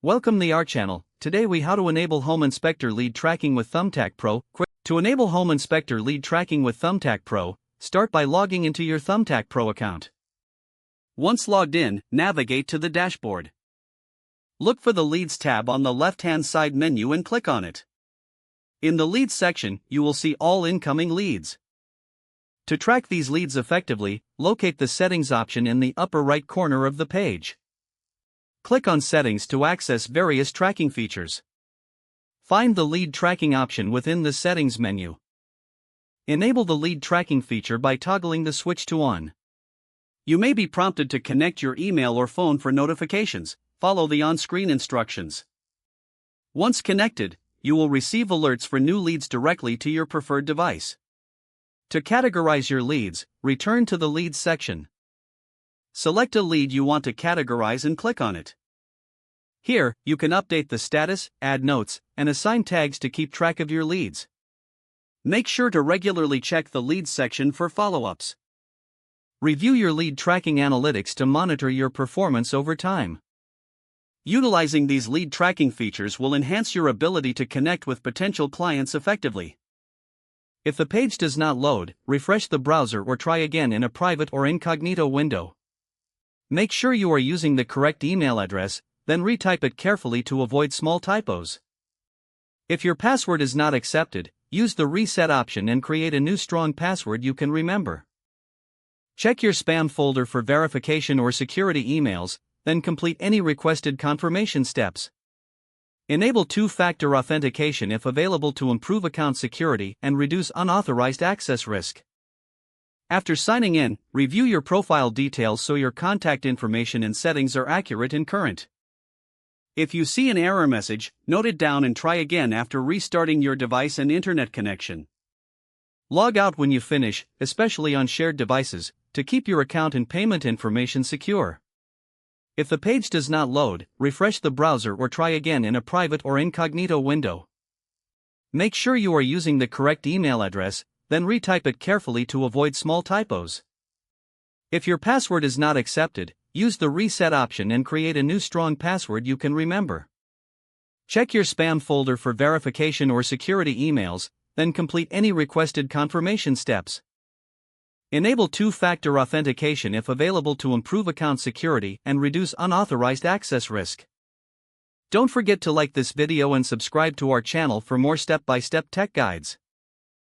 Welcome to our channel. Today we how to enable Home Inspector lead tracking with Thumbtack Pro. To enable Home Inspector lead tracking with Thumbtack Pro, start by logging into your Thumbtack Pro account. Once logged in, navigate to the dashboard. Look for the Leads tab on the left-hand side menu and click on it. In the Leads section, you will see all incoming leads. To track these leads effectively, locate the Settings option in the upper right corner of the page. Click on Settings to access various tracking features. Find the Lead Tracking option within the Settings menu. Enable the lead tracking feature by toggling the switch to on. You may be prompted to connect your email or phone for notifications. Follow the on-screen instructions. Once connected, you will receive alerts for new leads directly to your preferred device. To categorize your leads, return to the Leads section. Select a lead you want to categorize and click on it. Here, you can update the status, add notes, and assign tags to keep track of your leads. Make sure to regularly check the Leads section for follow-ups. Review your lead tracking analytics to monitor your performance over time. Utilizing these lead tracking features will enhance your ability to connect with potential clients effectively. If the page does not load, refresh the browser or try again in a private or incognito window. Make sure you are using the correct email address, then retype it carefully to avoid small typos. If your password is not accepted, use the Reset option and create a new strong password you can remember. Check your spam folder for verification or security emails, then complete any requested confirmation steps. Enable two-factor authentication if available to improve account security and reduce unauthorized access risk. After signing in, review your profile details so your contact information and settings are accurate and current. If you see an error message, note it down and try again after restarting your device and internet connection. Log out when you finish, especially on shared devices, to keep your account and payment information secure. If the page does not load, refresh the browser or try again in a private or incognito window. Make sure you are using the correct email address, then retype it carefully to avoid small typos. If your password is not accepted, use the Reset option and create a new strong password you can remember. Check your spam folder for verification or security emails, then complete any requested confirmation steps. Enable two-factor authentication if available to improve account security and reduce unauthorized access risk. Don't forget to like this video and subscribe to our channel for more step-by-step tech guides.